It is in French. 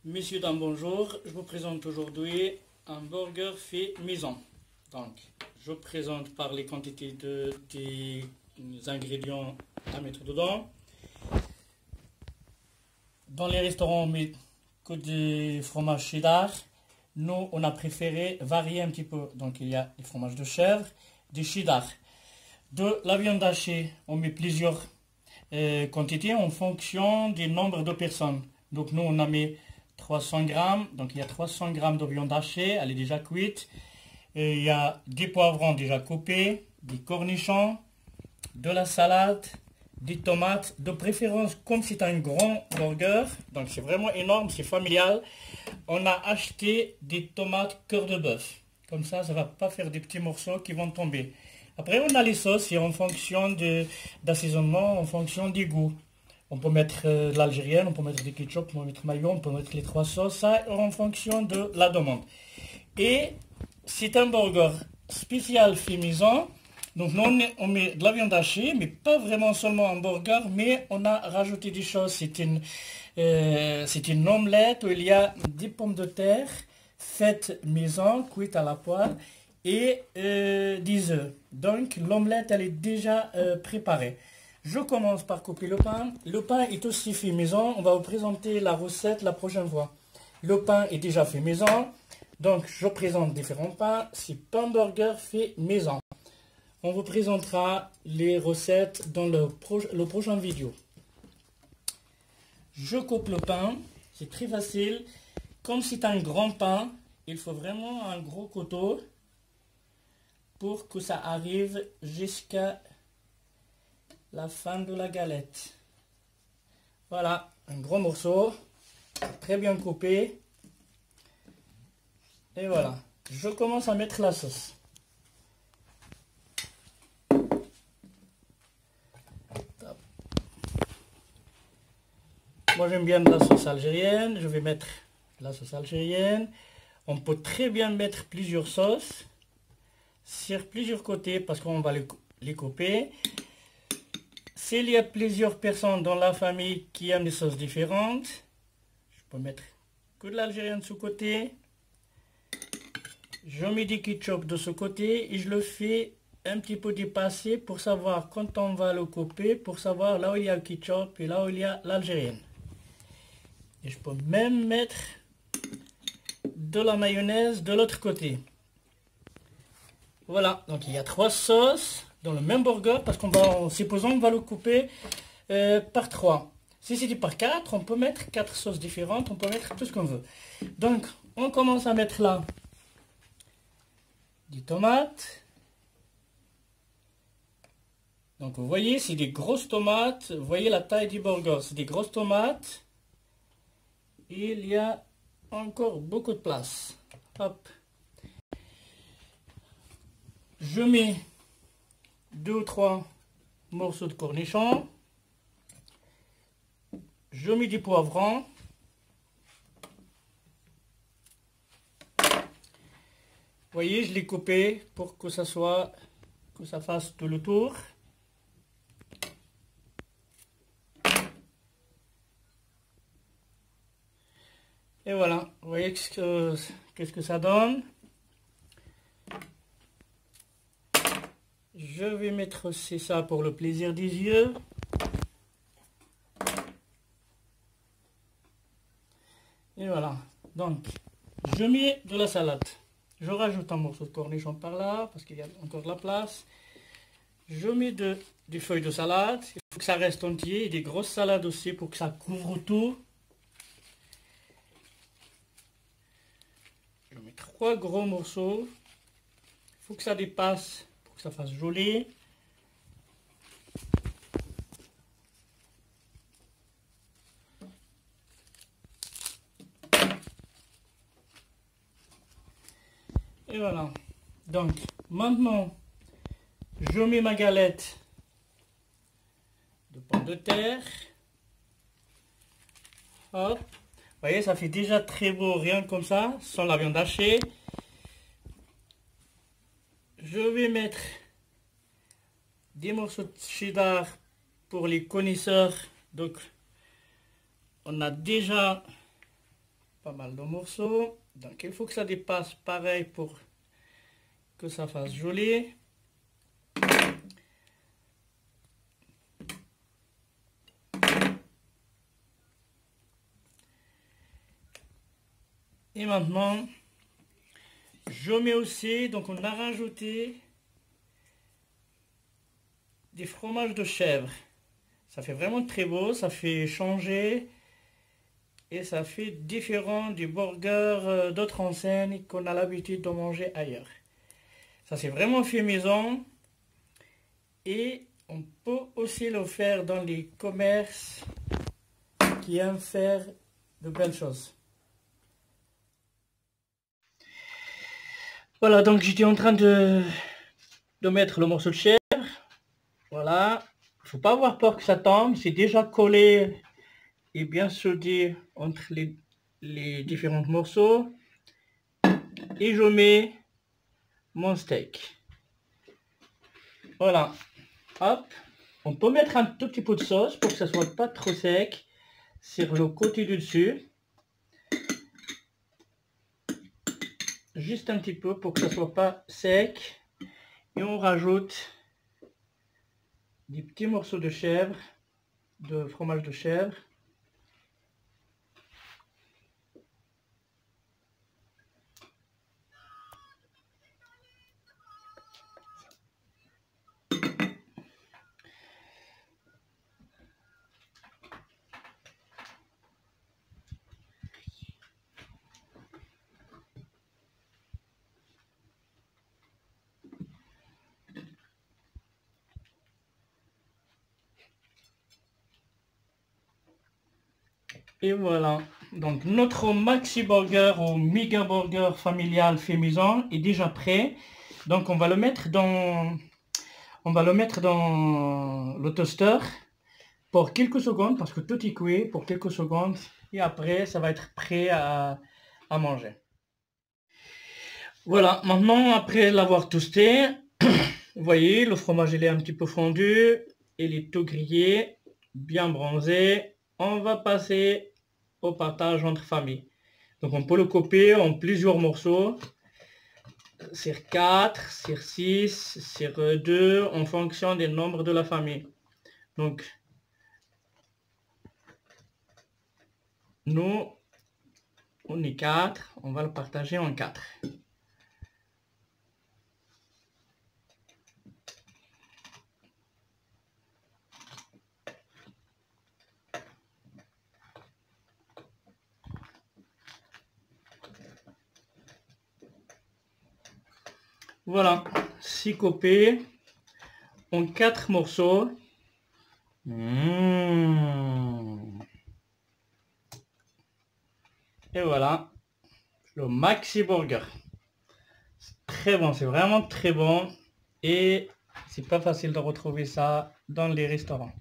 Messieurs, dames, bonjour. Je vous présente aujourd'hui un burger fait maison. Donc, je présente par les quantités des ingrédients à mettre dedans. Dans les restaurants, on met que du fromage cheddar. Nous, on a préféré varier un petit peu. Donc, il y a du fromage de chèvre, du cheddar. De la viande hachée, on met plusieurs quantités en fonction du nombre de personnes. Donc, nous, on a mis 300 grammes. Donc, il y a 300 grammes de viande hachée. Elle est déjà cuite. Et il y a des poivrons déjà coupés, des cornichons, de la salade, des tomates. De préférence, comme c'est un grand burger, donc c'est vraiment énorme, c'est familial, on a acheté des tomates cœur de bœuf. Comme ça ne va pas faire des petits morceaux qui vont tomber. Après, on a les sauces et en fonction d'assaisonnement, en fonction du goût. On peut mettre de l'algérienne, on peut mettre du ketchup, on peut mettre mayo, on peut mettre les trois sauces, ça en fonction de la demande. Et c'est un burger spécial fait maison. Donc nous, on met de la viande hachée, mais pas vraiment seulement un burger, mais on a rajouté des choses. C'est une omelette où il y a des pommes de terre faites maison, cuites à la poêle, et des œufs. Donc l'omelette, elle est déjà préparée. Je commence par couper le pain. Le pain est aussi fait maison. On va vous présenter la recette la prochaine fois. Le pain est déjà fait maison. Donc je présente différents pains. C'est pain burger fait maison. On vous présentera les recettes dans le prochain vidéo. Je coupe le pain. C'est très facile. Comme c'est un grand pain, il faut vraiment un gros couteau pour que ça arrive jusqu'à la fin de la galette. Voilà, un gros morceau, très bien coupé. Et voilà, je commence à mettre la sauce. Moi j'aime bien la sauce algérienne, je vais mettre la sauce algérienne. On peut très bien mettre plusieurs sauces sur plusieurs côtés parce qu'on va les couper. S'il y a plusieurs personnes dans la famille qui aiment des sauces différentes, je peux mettre que de l'algérienne de ce côté. Je mets du ketchup de ce côté et je le fais un petit peu dépasser pour savoir quand on va le couper, pour savoir là où il y a le ketchup et là où il y a l'algérienne. Et je peux même mettre de la mayonnaise de l'autre côté. Voilà, donc il y a trois sauces dans le même burger parce qu'on va, supposons, on va le couper par 3. Si c'est par 4, on peut mettre 4 sauces différentes, on peut mettre tout ce qu'on veut. Donc, on commence à mettre là des tomates. Donc, vous voyez, c'est des grosses tomates. Vous voyez la taille du burger, c'est des grosses tomates. Et il y a encore beaucoup de place. Hop. Je mets 2 ou 3 morceaux de cornichons. Je mets du poivron. Vous voyez, je l'ai coupé pour que ça fasse tout le tour. Et voilà, vous voyez qu'est-ce que ça donne. Je vais mettre aussi ça pour le plaisir des yeux. Et voilà. Donc, je mets de la salade. Je rajoute un morceau de cornichon par là, parce qu'il y a encore de la place. Je mets des feuilles de salade. Il faut que ça reste entier. Et des grosses salades aussi pour que ça couvre tout. Je mets 3 gros morceaux. Il faut que ça dépasse pour que ça fasse joli. Et voilà. Donc, maintenant, je mets ma galette de pommes de terre. Hop. Vous voyez, ça fait déjà très beau, rien comme ça, sans la viande hachée. Je vais mettre des morceaux de cheddar pour les connaisseurs. Donc, on a déjà pas mal de morceaux. Donc il faut que ça dépasse pareil pour que ça fasse joli. Et maintenant, je mets aussi, donc on a rajouté des fromages de chèvre. Ça fait vraiment très beau, ça fait changer et ça fait différent du burger d'autres enseignes qu'on a l'habitude de manger ailleurs. Ça c'est vraiment fait maison et on peut aussi le faire dans les commerces qui aiment faire de belles choses. Voilà, donc j'étais en train de mettre le morceau de chèvre. Voilà, il ne faut pas avoir peur que ça tombe, c'est déjà collé et bien soudé entre les différents morceaux. Et je mets mon steak. Voilà, hop, on peut mettre un tout petit peu de sauce pour que ça soit pas trop sec sur le côté du dessus. Juste un petit peu pour que ça soit pas sec. Et on rajoute des petits morceaux de chèvre, de fromage de chèvre. Et voilà, donc notre maxi burger ou méga burger familial fait maison est déjà prêt. Donc on va le mettre dans le toaster pour quelques secondes parce que tout est cuit pour quelques secondes et après ça va être prêt à manger. Voilà, maintenant après l'avoir toasté, vous voyez le fromage il est un petit peu fondu, il est tout grillé, bien bronzé. On va passer au partage entre familles. Donc on peut le couper en plusieurs morceaux, sur 4, sur 6, sur 2, en fonction des nombres de la famille. Donc nous, on est 4, on va le partager en 4. Voilà, 6 coupés en 4 morceaux. Et voilà, le maxi burger. C'est très bon, c'est vraiment très bon. Et c'est pas facile de retrouver ça dans les restaurants.